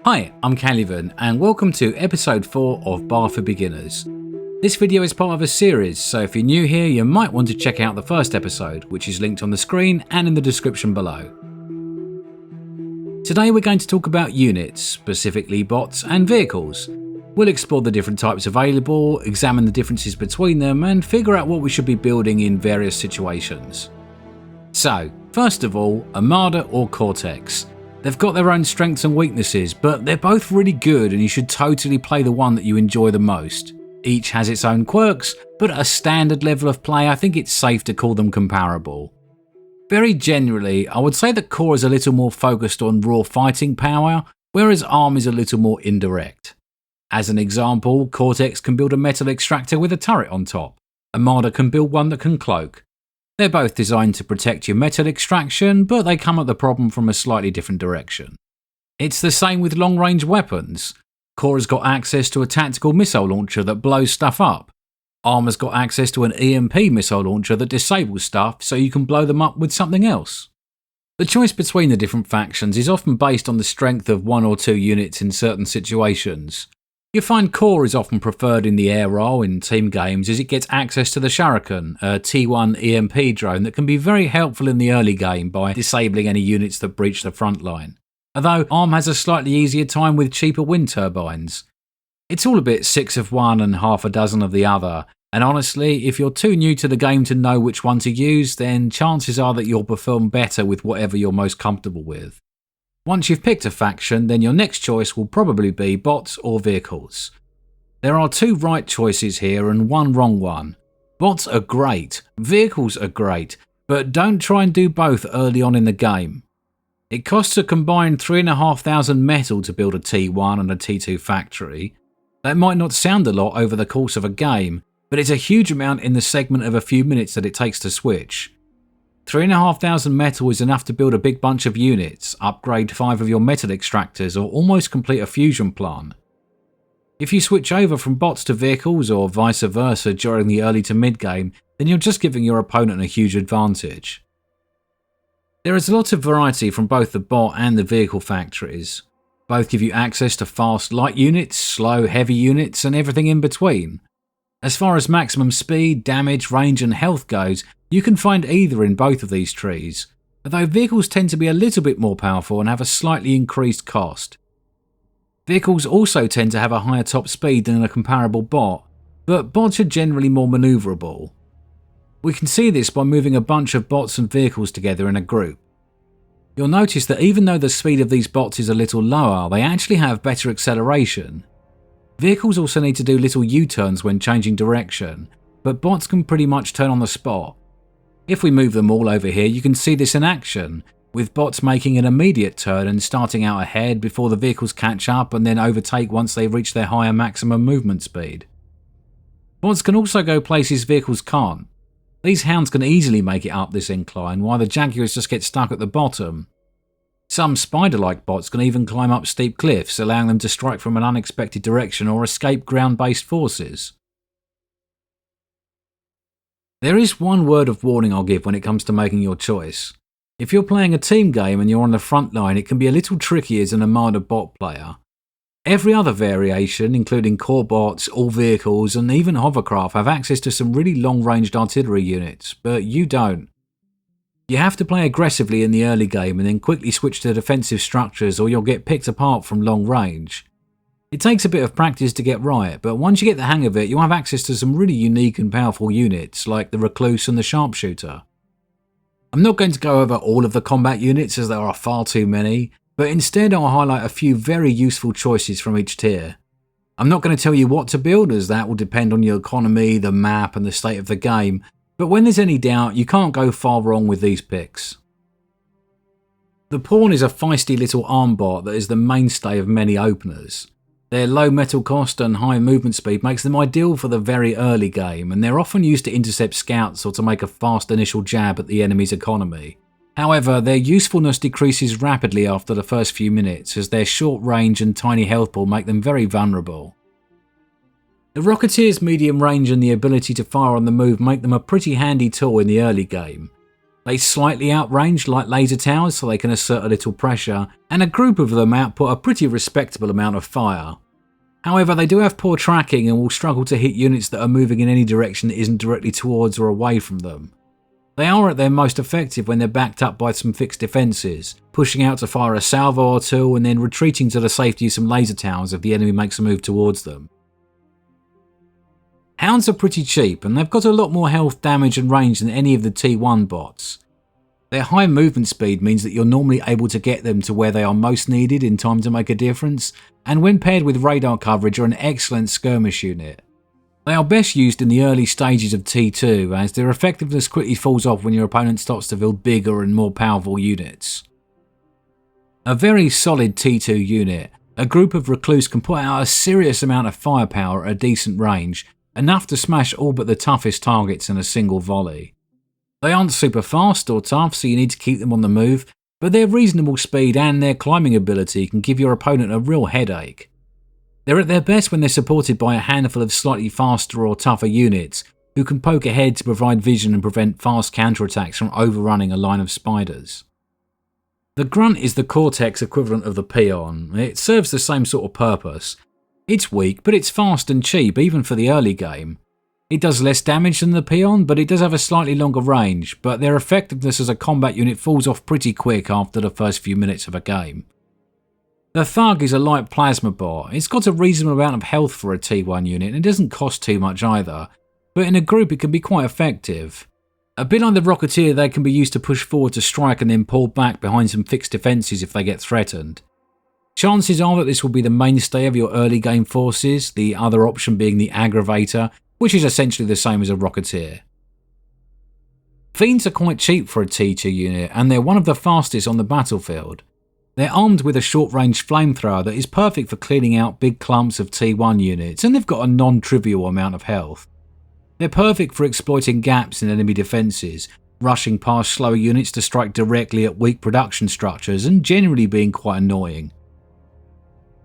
Hi, I'm Calivan and welcome to episode 4 of Bar for Beginners. This video is part of a series, so if you're new here you might want to check out the first episode, which is linked on the screen and in the description below. Today we're going to talk about units, specifically bots and vehicles. We'll explore the different types available, examine the differences between them and figure out what we should be building in various situations. So, first of all, Armada or Cortex. They've got their own strengths and weaknesses, but they're both really good and you should totally play the one that you enjoy the most. Each has its own quirks, but at a standard level of play I think it's safe to call them comparable. Very generally, I would say that Core is a little more focused on raw fighting power, whereas Arm is a little more indirect. As an example, Cortex can build a metal extractor with a turret on top. Armada can build one that can cloak. They're both designed to protect your metal extraction, but they come at the problem from a slightly different direction. It's the same with long-range weapons. Core has got access to a tactical missile launcher that blows stuff up. Arm has got access to an EMP missile launcher that disables stuff so you can blow them up with something else. The choice between the different factions is often based on the strength of one or two units in certain situations. You find Core is often preferred in the air role in team games as it gets access to the Shuriken, a T1 EMP drone that can be very helpful in the early game by disabling any units that breach the front line. Although Arm has a slightly easier time with cheaper wind turbines. It's all a bit 6 of one and half a dozen of the other, and honestly, if you're too new to the game to know which one to use, then chances are that you'll perform better with whatever you're most comfortable with. Once you've picked a faction, then your next choice will probably be bots or vehicles. There are two right choices here and one wrong one. Bots are great, vehicles are great, but don't try and do both early on in the game. It costs a combined 3,500 metal to build a T1 and a T2 factory. That might not sound a lot over the course of a game, but it's a huge amount in the segment of a few minutes that it takes to switch. 3,500 metal is enough to build a big bunch of units, upgrade 5 of your metal extractors or almost complete a fusion plant. If you switch over from bots to vehicles or vice versa during the early to mid game, then you're just giving your opponent a huge advantage. There is a lot of variety from both the bot and the vehicle factories. Both give you access to fast light units, slow heavy units and everything in between. As far as maximum speed, damage, range and health goes, you can find either in both of these trees, although vehicles tend to be a little bit more powerful and have a slightly increased cost. Vehicles also tend to have a higher top speed than a comparable bot, but bots are generally more manoeuvrable. We can see this by moving a bunch of bots and vehicles together in a group. You'll notice that even though the speed of these bots is a little lower, they actually have better acceleration. Vehicles also need to do little U-turns when changing direction, but bots can pretty much turn on the spot. If we move them all over here, you can see this in action, with bots making an immediate turn and starting out ahead before the vehicles catch up and then overtake once they reach their higher maximum movement speed. Bots can also go places vehicles can't. These hounds can easily make it up this incline, while the Jaguars just get stuck at the bottom. Some spider-like bots can even climb up steep cliffs, allowing them to strike from an unexpected direction or escape ground-based forces. There is one word of warning I'll give when it comes to making your choice. If you're playing a team game and you're on the front line, it can be a little tricky as an Armada bot player. Every other variation, including core bots, all vehicles and even hovercraft, have access to some really long-ranged artillery units, but you don't. You have to play aggressively in the early game and then quickly switch to defensive structures or you'll get picked apart from long range. It takes a bit of practice to get right, but once you get the hang of it, you'll have access to some really unique and powerful units like the Recluse and the Sharpshooter. I'm not going to go over all of the combat units as there are far too many, but instead I'll highlight a few very useful choices from each tier. I'm not going to tell you what to build as that will depend on your economy, the map and the state of the game, but when there's any doubt, you can't go far wrong with these picks. The Pawn is a feisty little arm bot that is the mainstay of many openers. Their low metal cost and high movement speed makes them ideal for the very early game, and they're often used to intercept scouts or to make a fast initial jab at the enemy's economy. However, their usefulness decreases rapidly after the first few minutes, as their short range and tiny health pool make them very vulnerable. The Rocketeer's medium range and the ability to fire on the move make them a pretty handy tool in the early game. They slightly outrange light laser towers so they can assert a little pressure, and a group of them output a pretty respectable amount of fire. However, they do have poor tracking and will struggle to hit units that are moving in any direction that isn't directly towards or away from them. They are at their most effective when they're backed up by some fixed defences, pushing out to fire a salvo or two and then retreating to the safety of some laser towers if the enemy makes a move towards them. Hounds are pretty cheap and they've got a lot more health, damage and range than any of the T1 bots. Their high movement speed means that you're normally able to get them to where they are most needed in time to make a difference, and when paired with radar coverage are an excellent skirmish unit. They are best used in the early stages of T2 as their effectiveness quickly falls off when your opponent starts to build bigger and more powerful units. A very solid T2 unit, a group of Recluse can put out a serious amount of firepower at a decent range, enough to smash all but the toughest targets in a single volley. They aren't super fast or tough, so you need to keep them on the move, but their reasonable speed and their climbing ability can give your opponent a real headache. They're at their best when they're supported by a handful of slightly faster or tougher units who can poke ahead to provide vision and prevent fast counterattacks from overrunning a line of spiders. The Grunt is the Cortex equivalent of the Peon. It serves the same sort of purpose. It's weak, but it's fast and cheap even for the early game. It does less damage than the Peon, but it does have a slightly longer range, but their effectiveness as a combat unit falls off pretty quick after the first few minutes of a game. The Thug is a light plasma bot. It's got a reasonable amount of health for a T1 unit and it doesn't cost too much either, but in a group it can be quite effective. A bit like the Rocketeer, they can be used to push forward to strike and then pull back behind some fixed defences if they get threatened. Chances are that this will be the mainstay of your early game forces, the other option being the Aggravator, which is essentially the same as a Rocketeer. Fiends are quite cheap for a T2 unit and they're one of the fastest on the battlefield. They're armed with a short-range flamethrower that is perfect for cleaning out big clumps of T1 units, and they've got a non-trivial amount of health. They're perfect for exploiting gaps in enemy defences, rushing past slower units to strike directly at weak production structures and generally being quite annoying.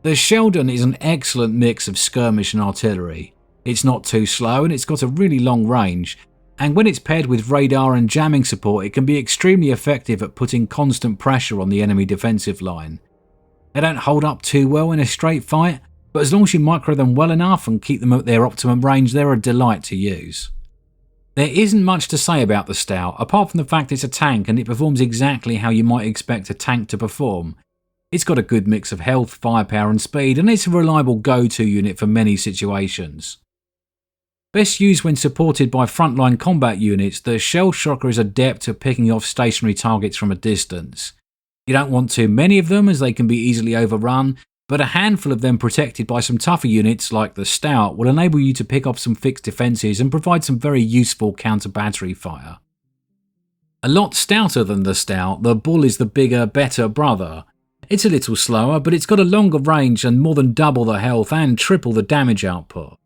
The Sheldon is an excellent mix of skirmish and artillery. It's not too slow and it's got a really long range, and when it's paired with radar and jamming support it can be extremely effective at putting constant pressure on the enemy defensive line. They don't hold up too well in a straight fight, but as long as you micro them well enough and keep them at their optimum range, they're a delight to use. There isn't much to say about the Stout, apart from the fact it's a tank and it performs exactly how you might expect a tank to perform. It's got a good mix of health, firepower and speed, and it's a reliable go-to unit for many situations. Best used when supported by frontline combat units, the Shell Shocker is adept at picking off stationary targets from a distance. You don't want too many of them as they can be easily overrun, but a handful of them protected by some tougher units like the Stout will enable you to pick off some fixed defences and provide some very useful counter-battery fire. A lot stouter than the Stout, the Bull is the bigger, better brother. It's a little slower, but it's got a longer range and more than double the health and triple the damage output.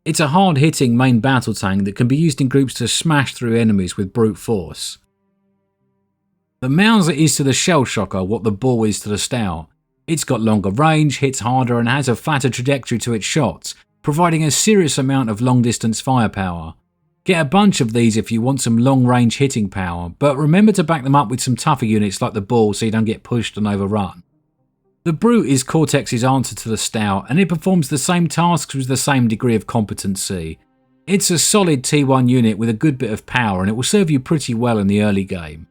It's a hard-hitting main battle tank that can be used in groups to smash through enemies with brute force. The Mauser is to the Shell Shocker what the Bull is to the Stout. It's got longer range, hits harder and has a flatter trajectory to its shots, providing a serious amount of long-distance firepower. Get a bunch of these if you want some long-range hitting power, but remember to back them up with some tougher units like the Bull so you don't get pushed and overrun. The Brute is Cortex's answer to the Stout, and it performs the same tasks with the same degree of competency. It's a solid T1 unit with a good bit of power and it will serve you pretty well in the early game.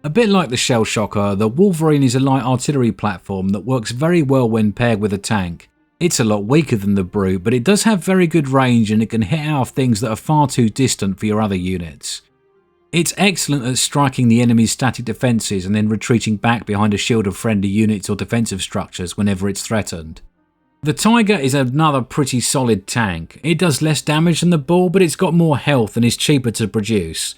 A bit like the Shell Shocker, the Wolverine is a light artillery platform that works very well when paired with a tank. It's a lot weaker than the Brute, but it does have very good range and it can hit out of things that are far too distant for your other units. It's excellent at striking the enemy's static defences and then retreating back behind a shield of friendly units or defensive structures whenever it's threatened. The Tiger is another pretty solid tank. It does less damage than the Bull, but it's got more health and is cheaper to produce.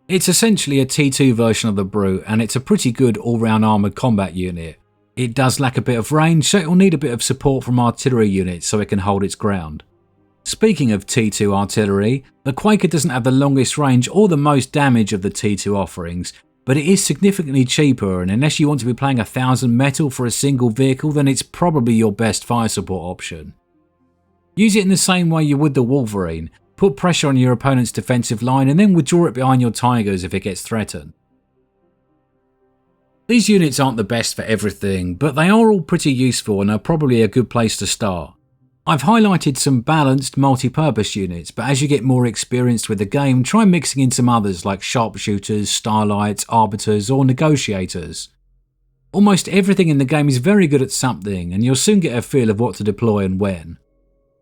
It's essentially a T2 version of the Brute and it's a pretty good all-round armoured combat unit. It does lack a bit of range, so it will need a bit of support from artillery units so it can hold its ground. Speaking of T2 artillery, the Quaker doesn't have the longest range or the most damage of the T2 offerings, but it is significantly cheaper, and unless you want to be playing 1000 metal for a single vehicle, then it's probably your best fire support option. Use it in the same way you would the Wolverine. put pressure on your opponent's defensive line, and then withdraw it behind your Tigers if it gets threatened. These units aren't the best for everything, but they are all pretty useful and are probably a good place to start. I've highlighted some balanced multi-purpose units, but as you get more experienced with the game, try mixing in some others like sharpshooters, starlights, arbiters, or negotiators. Almost everything in the game is very good at something, and you'll soon get a feel of what to deploy and when.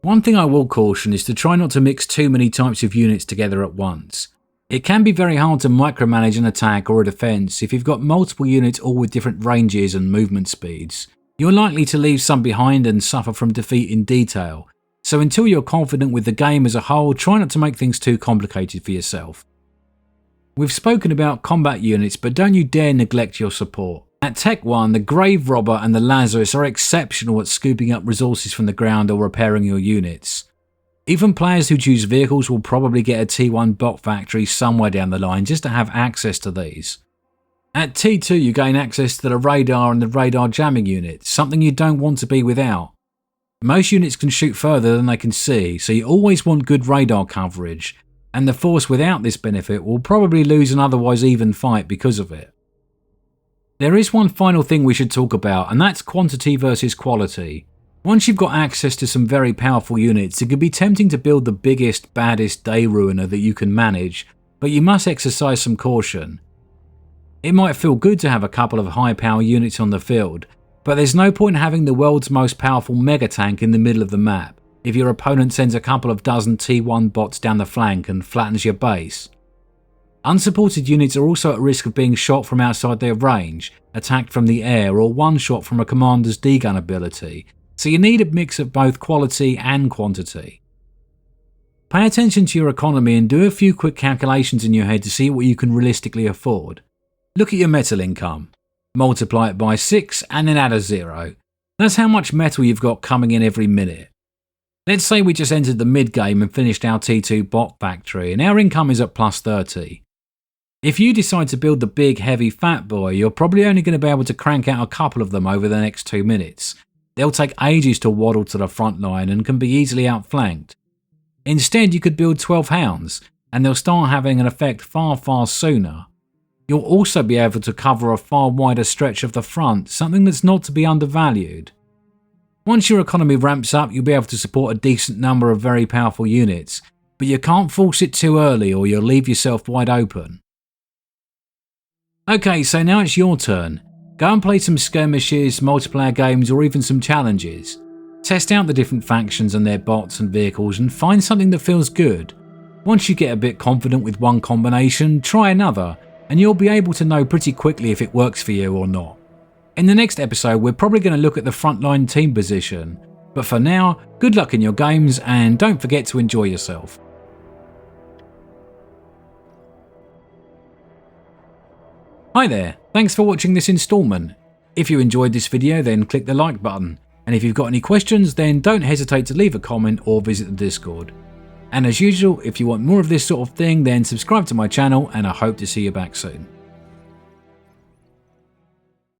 One thing I will caution is to try not to mix too many types of units together at once. It can be very hard to micromanage an attack or a defense if you've got multiple units all with different ranges and movement speeds. You're likely to leave some behind and suffer from defeat in detail, so until you're confident with the game as a whole, try not to make things too complicated for yourself. We've spoken about combat units, but don't you dare neglect your support. At Tech 1, the Grave Robber and the Lazarus are exceptional at scooping up resources from the ground or repairing your units. Even players who choose vehicles will probably get a T1 bot factory somewhere down the line just to have access to these. At T2 you gain access to the radar and the radar jamming unit, something you don't want to be without. Most units can shoot further than they can see, so you always want good radar coverage, and the force without this benefit will probably lose an otherwise even fight because of it. There is one final thing we should talk about, and that's quantity versus quality. Once you've got access to some very powerful units, it can be tempting to build the biggest, baddest day ruiner that you can manage, but you must exercise some caution. It might feel good to have a couple of high power units on the field, but there's no point having the world's most powerful mega tank in the middle of the map if your opponent sends a couple of dozen T1 bots down the flank and flattens your base. Unsupported units are also at risk of being shot from outside their range, attacked from the air, or one shot from a commander's D-gun ability, so you need a mix of both quality and quantity. Pay attention to your economy and do a few quick calculations in your head to see what you can realistically afford. Look at your metal income, multiply it by 6 and then add a 0. That's how much metal you've got coming in every minute. Let's say we just entered the mid-game and finished our T2 bot factory and our income is at plus 30. If you decide to build the big, heavy, fat boy, you're probably only going to be able to crank out a couple of them over the next 2 minutes. They'll take ages to waddle to the front line and can be easily outflanked. Instead, you could build 12 hounds, and they'll start having an effect far sooner. You'll also be able to cover a far wider stretch of the front, something that's not to be undervalued. Once your economy ramps up, you'll be able to support a decent number of very powerful units, but you can't force it too early or you'll leave yourself wide open. Okay, so now it's your turn. Go and play some skirmishes, multiplayer games, or even some challenges. Test out the different factions and their bots and vehicles and find something that feels good. Once you get a bit confident with one combination, try another, and you'll be able to know pretty quickly if it works for you or not. In the next episode, we're probably going to look at the frontline team position, but for now, good luck in your games and don't forget to enjoy yourself. Hi there, thanks for watching this installment. If you enjoyed this video, then click the like button, and if you've got any questions, then don't hesitate to leave a comment or visit the Discord. And as usual, if you want more of this sort of thing, then subscribe to my channel and I hope to see you back soon.